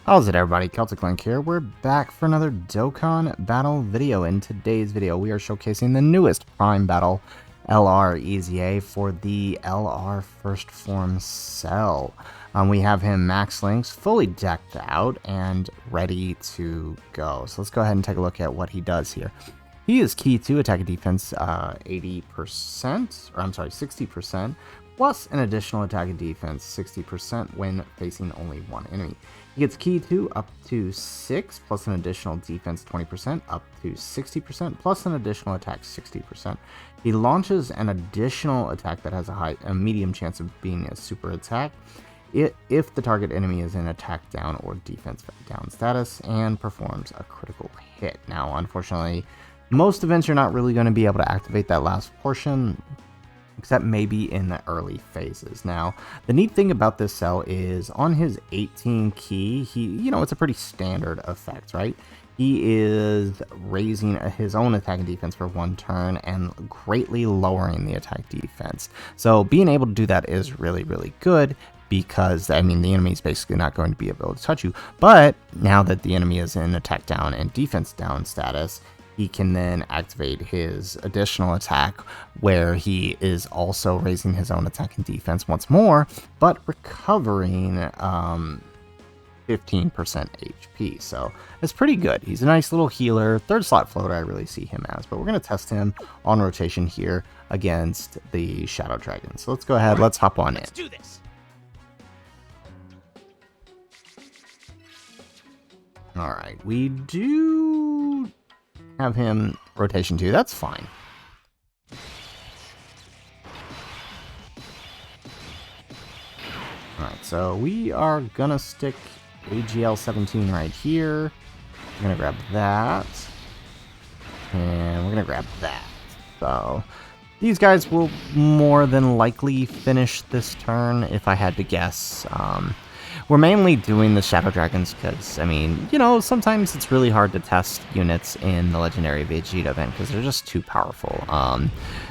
How's it, everybody? Celtic Link here. We're back for another Dokkan battle video. In today's video, we are showcasing the newest Prime Battle LR EZA for the LR First Form Cell. We have him max links, fully decked out, and ready to go. So let's go ahead and take a look at what he does here. He is key to attack and defense 60%, plus an additional attack and defense 60% when facing only one enemy. He gets key 2 up to 6, plus an additional defense 20%, up to 60%, plus an additional attack 60%. He launches an additional attack that has a medium chance of being a super attack if the target enemy is in attack down or defense down status and performs a critical hit. Now, unfortunately, most events you're not really going to be able to activate that last portion, except maybe in the early phases. Now, the neat thing about this cell is on his 18 key, it's a pretty standard effect, right? He is raising his own attack and defense for one turn and greatly lowering the attack defense. So being able to do that is really, really good because, I mean, the enemy is basically not going to be able to touch you. But now that the enemy is in attack down and defense down status, he can then activate his additional attack where he is also raising his own attack and defense once more, but recovering 15% HP. So it's pretty good. He's a nice little healer. Third slot floater I really see him as, but we're going to test him on rotation here against the Shadow Dragon. So let's go ahead. Let's hop on in. Let's do this. All right. We do have him rotation 2. That's fine. Alright, so we are gonna stick AGL 17 right here. We're gonna grab that. And we're gonna grab that. So these guys will more than likely finish this turn, if I had to guess. We're mainly doing the Shadow Dragons because, I mean, sometimes it's really hard to test units in the Legendary Vegeta event because they're just too powerful.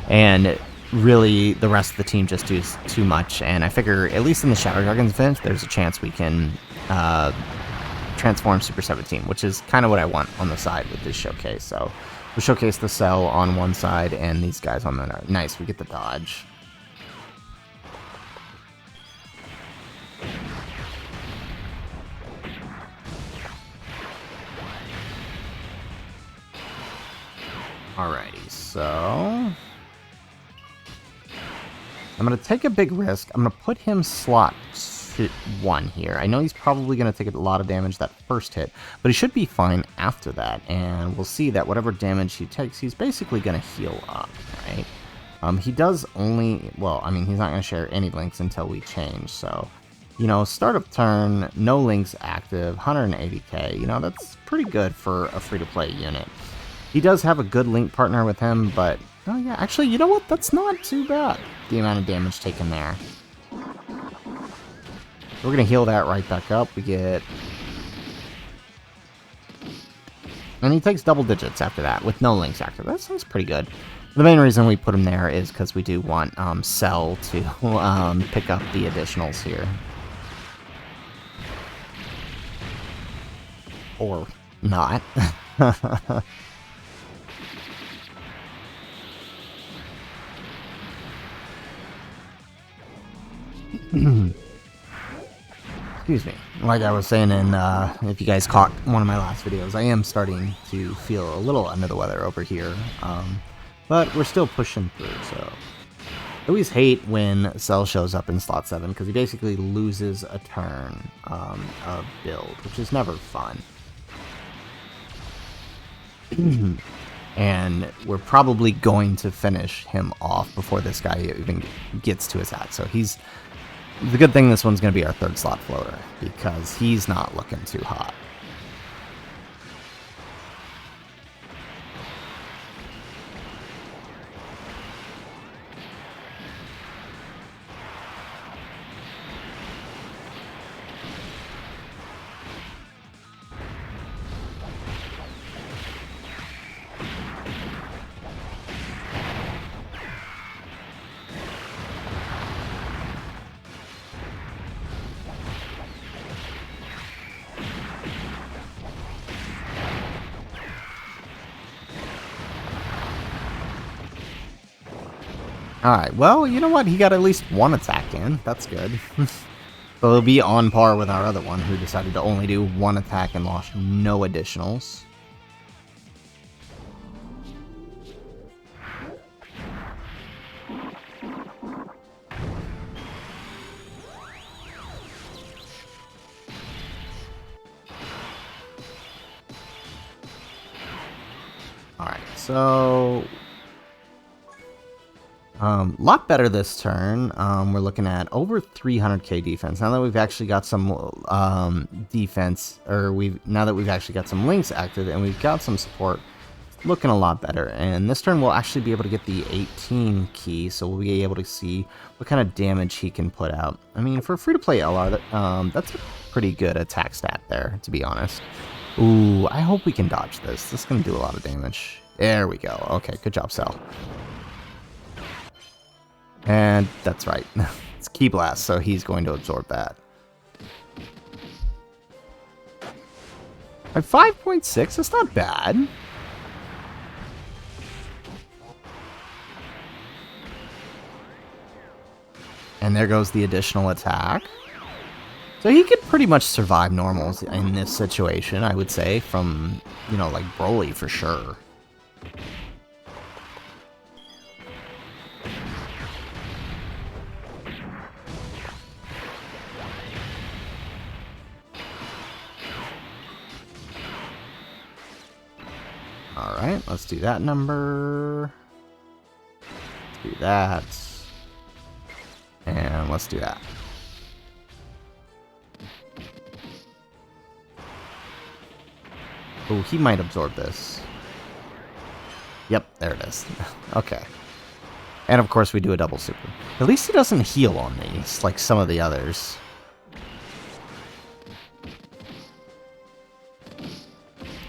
And really, the rest of the team just does too much. And I figure, at least in the Shadow Dragons event, there's a chance we can transform Super 17, which is kind of what I want on the side with this showcase. So we'll showcase the Cell on one side and these guys on the other. Nice, we get the dodge. Alrighty, so I'm going to take a big risk. I'm going to put him slot 1 here. I know he's probably going to take a lot of damage that first hit, but he should be fine after that. And we'll see that whatever damage he takes, he's basically going to heal up, right? He does only, well, I mean, he's not going to share any links until we change. So, start of turn, no links active, 180k. That's pretty good for a free-to-play unit. He does have a good link partner with him, but, oh yeah, actually, you know what? That's not too bad, the amount of damage taken there. We're going to heal that right back up. We get... And he takes double digits after that, with no links active. That sounds pretty good. The main reason we put him there is because we do want Cell to pick up the additionals here. Or not. Excuse me. Like I was saying if you guys caught one of my last videos, I am starting to feel a little under the weather over here. But we're still pushing through, so. I always hate when Cell shows up in slot 7, because he basically loses a turn of build, which is never fun. And we're probably going to finish him off before this guy even gets to his hat. So the good thing this one's going to be our third slot floater, because he's not looking too hot. Alright, well, you know what? He got at least one attack in. That's good. So he'll be on par with our other one, who decided to only do one attack and lost no additionals. Alright, so lot better this turn. We're looking at over 300k defense. Now that we've actually got some defense, or now that we've actually got some links active and we've got some support, it's looking a lot better. And this turn we'll actually be able to get the 18 key, so we'll be able to see what kind of damage he can put out. I mean, for a free-to-play LR, that's a pretty good attack stat there, to be honest. Ooh, I hope we can dodge this. This is going to do a lot of damage. There we go. Okay, good job, Cell. And that's right. It's Ki Blast, so he's going to absorb that. At 5.6, that's not bad. And there goes the additional attack. So he could pretty much survive normals in this situation, I would say, from, you know, like Broly for sure. Alright, let's do that number. Let's do that. And let's do that. Oh, he might absorb this. Yep, there it is. Okay. And of course we do a double super. At least he doesn't heal on these, like some of the others.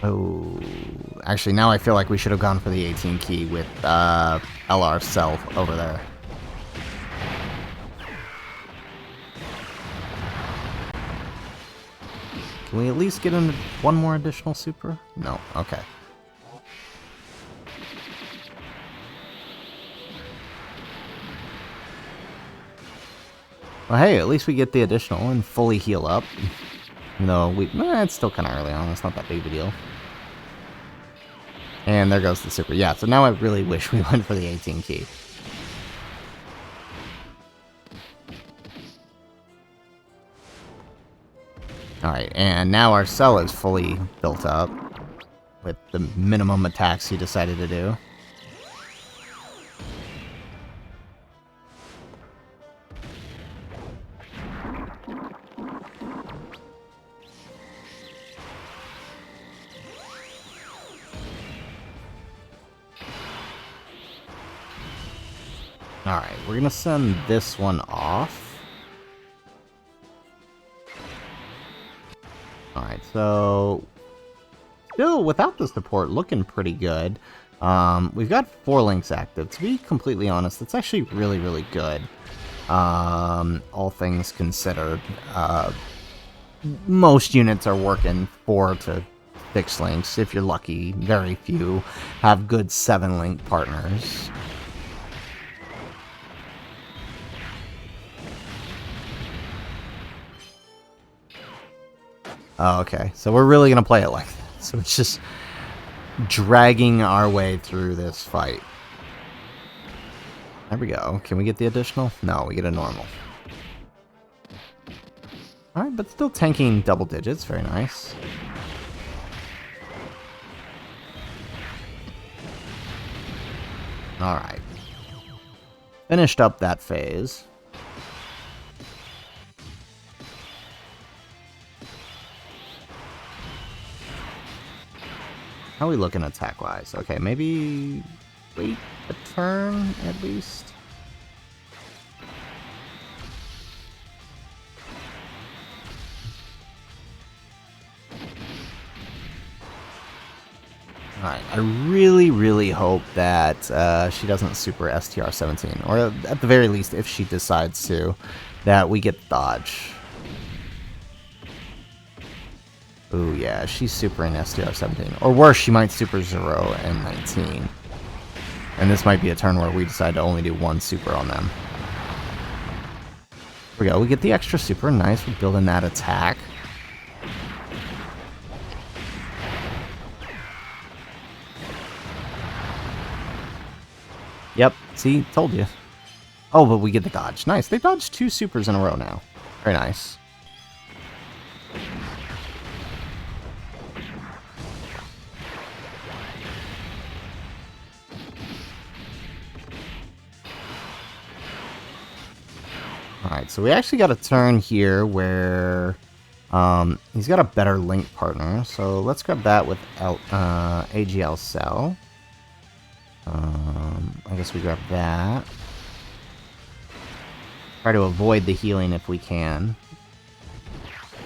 Oh, actually now I feel like we should have gone for the 18 key with LR Cell over there. Can we at least get into one more additional super? No, okay. Well, hey, at least we get the additional and fully heal up. No, it's still kind of early on. It's not that big of a deal. And there goes the super. Yeah, so now I really wish we went for the 18 key. Alright, and now our Cell is fully built up with the minimum attacks he decided to do. Alright, we're gonna send this one off. Alright, so still without the support looking pretty good. We've got 4 links active. To be completely honest, it's actually really, really good. All things considered. Most units are working 4 to 6 links. If you're lucky, very few have good 7-link partners. Oh, okay, so we're really going to play it like that. So it's just dragging our way through this fight. There we go. Can we get the additional? No, we get a normal. Alright, but still tanking double digits. Very nice. Alright. Finished up that phase. How are we looking attack-wise? Okay, maybe wait a turn, at least. Alright, I really, really hope that she doesn't super STR 17. Or at the very least, if she decides to, that we get dodge. Ooh, yeah, she's super in STR 17. Or worse, she might super 0 and 19. And this might be a turn where we decide to only do one super on them. Here we go. We get the extra super. Nice. We're building that attack. Yep. See? Told you. Oh, but we get the dodge. Nice. They dodged 2 supers in a row now. Very nice. Alright, so we actually got a turn here where he's got a better link partner. So let's grab that with AGL Cell. I guess we grab that. Try to avoid the healing if we can.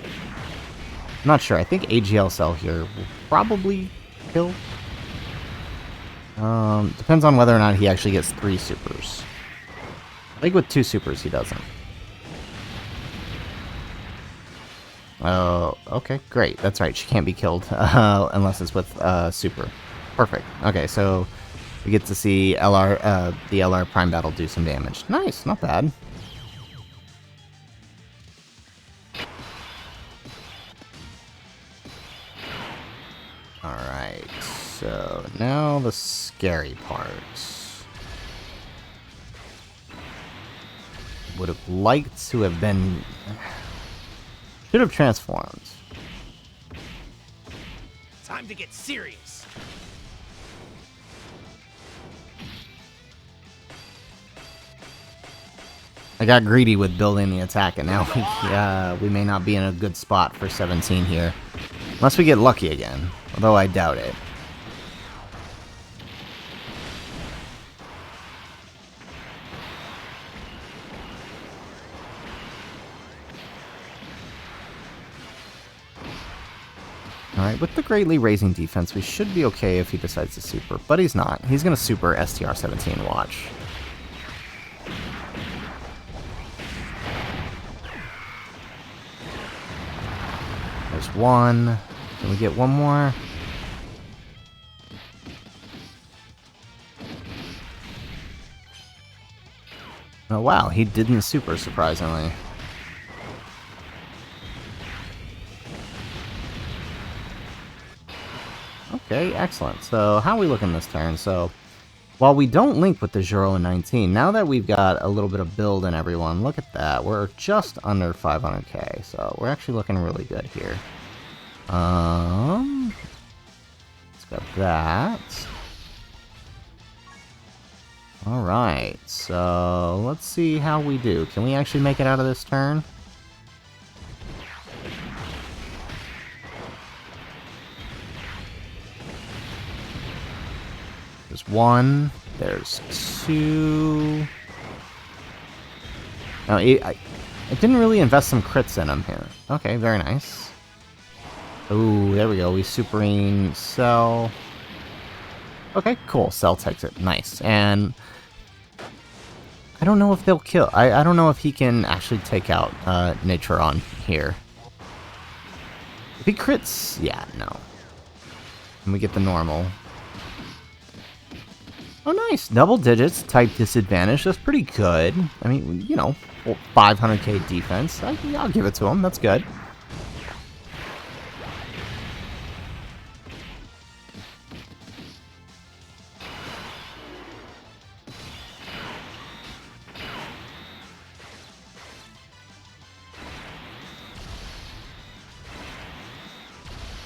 I'm not sure. I think AGL Cell here will probably kill. Depends on whether or not he actually gets 3 supers. I think with 2 supers he doesn't. Oh, okay, great. That's right. She can't be killed unless it's with super. Perfect. Okay, so we get to see the LR Prime Battle do some damage. Nice, not bad. Alright, so now the scary part. Would have liked to have been... Should have transformed. Time to get serious. I got greedy with building the attack, and now we may not be in a good spot for 17 here. Unless we get lucky again, although I doubt it. Alright, with the greatly raising defense, we should be okay if he decides to super, but he's not. He's going to super STR 17, watch. There's one. Can we get one more? Oh wow, he didn't super, surprisingly. Okay, excellent. So, how are we looking this turn? So, while we don't link with the Zero and 19, now that we've got a little bit of build in everyone, look at that. We're just under 500k, so we're actually looking really good here. Let's grab that. Alright, so let's see how we do. Can we actually make it out of this turn? There's one. There's two. No, I didn't really invest some crits in him here. Okay, very nice. Ooh, there we go. We supering Cell. Okay, cool. Cell takes it. Nice. And I don't know if they'll kill. I don't know if he can actually take out Natron here. If he crits, yeah, no. And we get the normal. Oh, nice. Double digits, type disadvantage. That's pretty good. I mean, you know, 500k defense. I'll give it to him. That's good.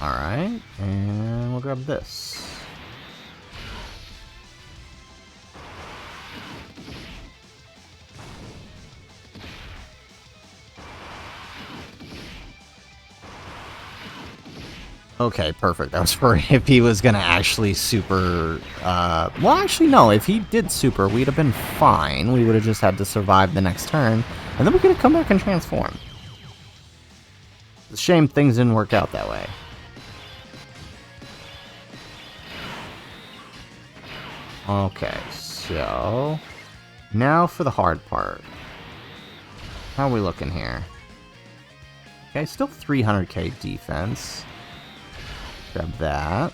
Alright, and we'll grab this. Okay, perfect. That was for if he was gonna actually super... well, actually, no. If he did super, we'd have been fine. We would have just had to survive the next turn, and then we could have come back and transformed. It's a shame things didn't work out that way. Okay, so... now for the hard part. How are we looking here? Okay, still 300k defense. Grab that.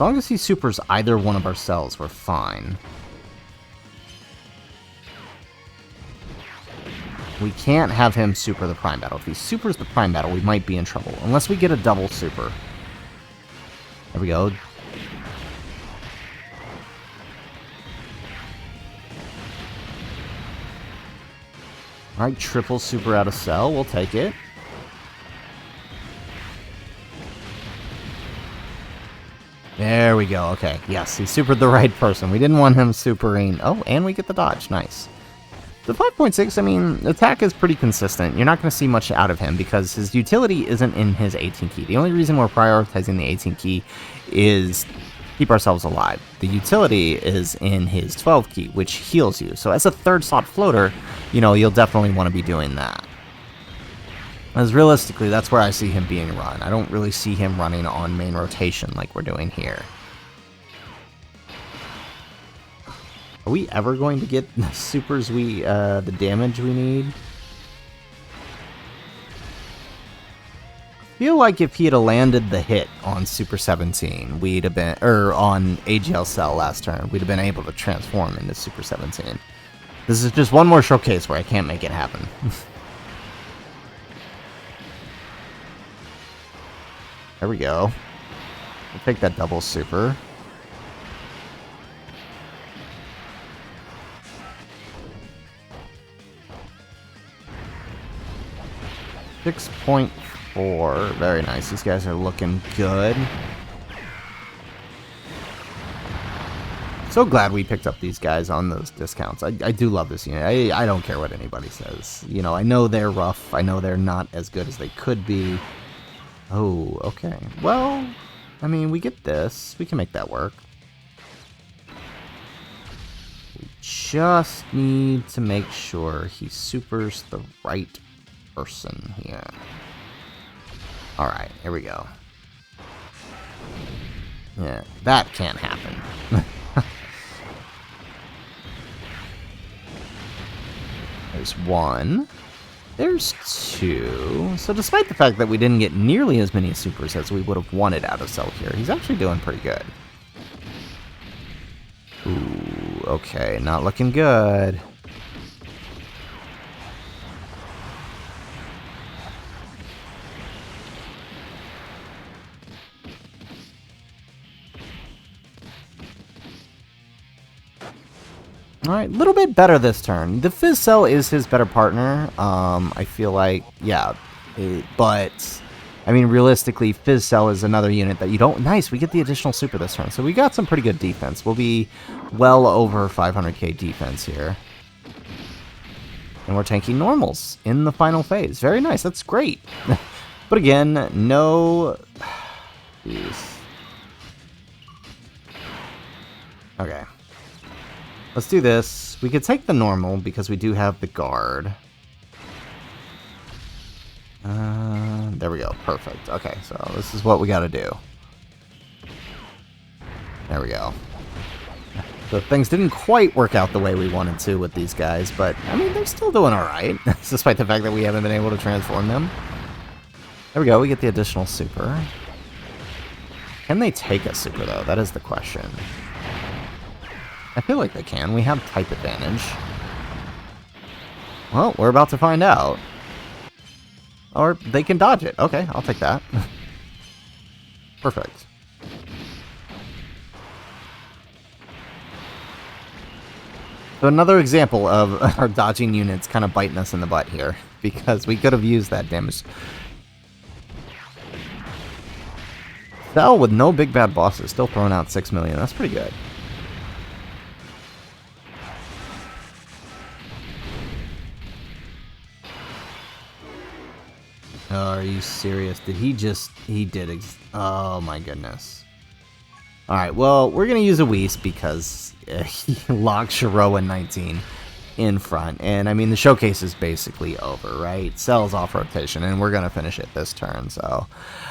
long as he supers either one of our cells, we're fine. We can't have him super the Prime Battle. If he supers the Prime Battle, we might be in trouble. Unless we get a double super. There we go. Alright, triple super out of cell. We'll take it. There we go. Okay. Yes, he supered the right person. We didn't want him supering. Oh, and we get the dodge. Nice. The 5.6, I mean, attack is pretty consistent. You're not going to see much out of him because his utility isn't in his 18 key. The only reason we're prioritizing the 18 key is keep ourselves alive. The utility is in his 12 key, which heals you. So as a third slot floater, you know, you'll definitely want to be doing that. As realistically, that's where I see him being run. I don't really see him running on main rotation like we're doing here. Are we ever going to get the supers the damage we need? I feel like if he had landed the hit on Super 17, we'd have been, or on AGL Cell last turn, we'd have been able to transform into Super 17. This is just one more showcase where I can't make it happen. There we go. We'll take that double super. .4. Very nice. These guys are looking good. So glad we picked up these guys on those discounts. I do love this unit. I don't care what anybody says. You know, I know they're rough. I know they're not as good as they could be. Oh, okay. Well, I mean, we get this. We can make that work. We just need to make sure he supers the right person here. Alright, here we go. Yeah, that can't happen. There's one. There's two. So despite the fact that we didn't get nearly as many supers as we would have wanted out of Cell here, he's actually doing pretty good. Ooh, okay, not looking good. Alright, a little bit better this turn. The Fizz Cell is his better partner. I feel like, yeah. But, I mean, realistically, Fizz Cell is another unit that you don't... Nice, we get the additional super this turn. So we got some pretty good defense. We'll be well over 500k defense here. And we're tanking normals in the final phase. Very nice, that's great. But again, no... Jeez. Okay. Let's do this. We could take the normal because we do have the guard. There we go. Perfect. Okay, so this is what we gotta do. There we go. So things didn't quite work out the way we wanted to with these guys, but, I mean, they're still doing alright, despite the fact that we haven't been able to transform them. There we go. We get the additional super. Can they take a super, though? That is the question. I feel like they can. We have type advantage. Well, we're about to find out. Or they can dodge it. Okay, I'll take that. Perfect. So another example of our dodging units kind of biting us in the butt here, because we could have used that damage. Cell with no big bad bosses, still throwing out 6 million. That's pretty good. Oh, are you serious? Did he just... He did... Oh my goodness. Alright, well, we're going to use a Whis because he locked Shiroa 19 in front. And, I mean, the showcase is basically over, right? Cell's off rotation, and we're going to finish it this turn. So,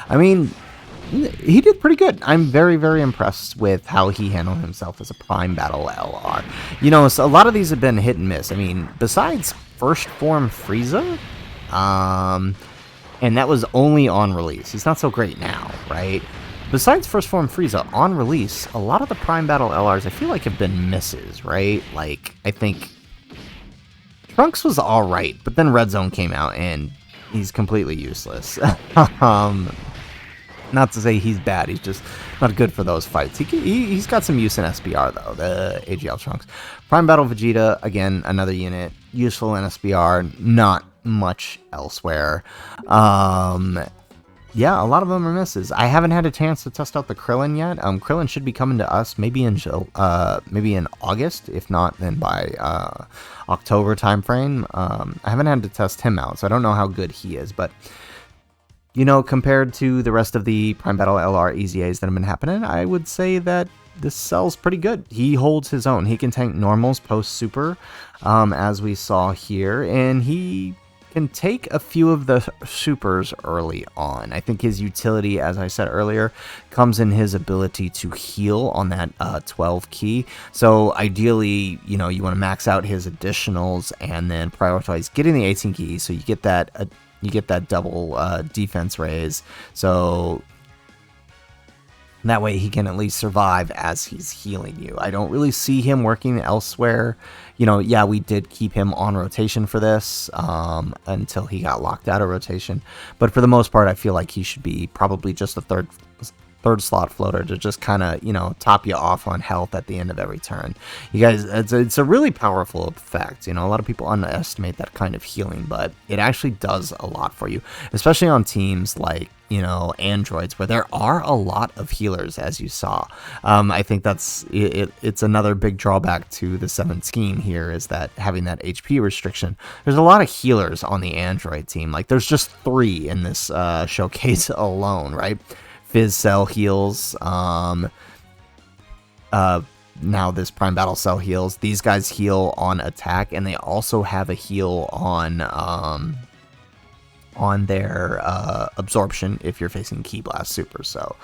I mean, he did pretty good. I'm very, very impressed with how he handled himself as a Prime Battle LR. You know, so a lot of these have been hit and miss. I mean, besides First Form Frieza, and that was only on release. He's not so great now, right? besides First Form Frieza, on release, a lot of the Prime Battle LRs I feel like have been misses, right? Like, I think Trunks was alright, but then Red Zone came out and he's completely useless. Not to say he's bad, he's just not good for those fights. He's got some use in SBR, though, the AGL Trunks. Prime Battle Vegeta, again, another unit. Useful in SBR, not much elsewhere. Yeah, a lot of them are misses. I haven't had a chance to test out the Krillin yet. Krillin should be coming to us maybe in August, if not then by October timeframe. I haven't had to test him out, so I don't know how good he is, but you know, compared to the rest of the Prime Battle LR EZAs that have been happening, I would say that this Cell's pretty good. He holds his own. He can tank normals post-super, as we saw here, and he can take a few of the supers early on. I think his utility, as I said earlier, comes in his ability to heal on that 12 key. So ideally, you know, you want to max out his additionals and then prioritize getting the 18 keys so you get that double defense raise, so that way he can at least survive as he's healing you. I don't really see him working elsewhere. You know, yeah, we did keep him on rotation for this until he got locked out of rotation, but for the most part, I feel like he should be probably just a third slot floater to just kind of, you know, top you off on health at the end of every turn. You guys, it's a really powerful effect. You know, a lot of people underestimate that kind of healing, but it actually does a lot for you, especially on teams like, you know, Androids, where there are a lot of healers, as you saw. I think that's it's another big drawback to the 17 here, is that having that HP restriction. There's a lot of healers on the Android team. Like, there's just 3 in this showcase alone, right? Fizz Cell heals, now this Prime Battle Cell heals. These guys heal on attack, and they also have a heal on their absorption if you're facing Ki Blast Super. So,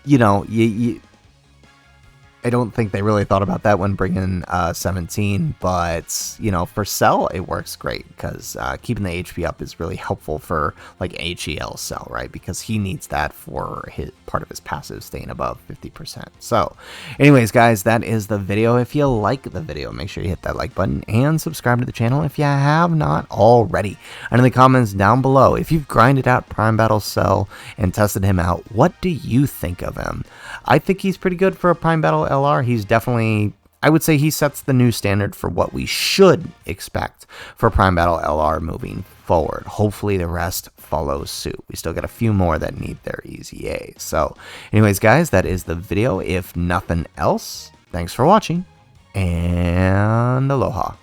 you know, I don't think they really thought about that when bringing 17, but, you know, for Cell, it works great, because keeping the HP up is really helpful for, like, HEL Cell, right? Because he needs that for part of his passive staying above 50%. So, anyways, guys, that is the video. If you like the video, make sure you hit that like button and subscribe to the channel if you have not already. And in the comments down below, if you've grinded out Prime Battle Cell and tested him out, what do you think of him? I think he's pretty good for a Prime Battle LR. He's definitely, I would say he sets the new standard for what we should expect for Prime Battle LR moving forward. Hopefully the rest follows suit. We still got a few more that need their EZA. So anyways, guys, that is the video. If nothing else, thanks for watching, and aloha.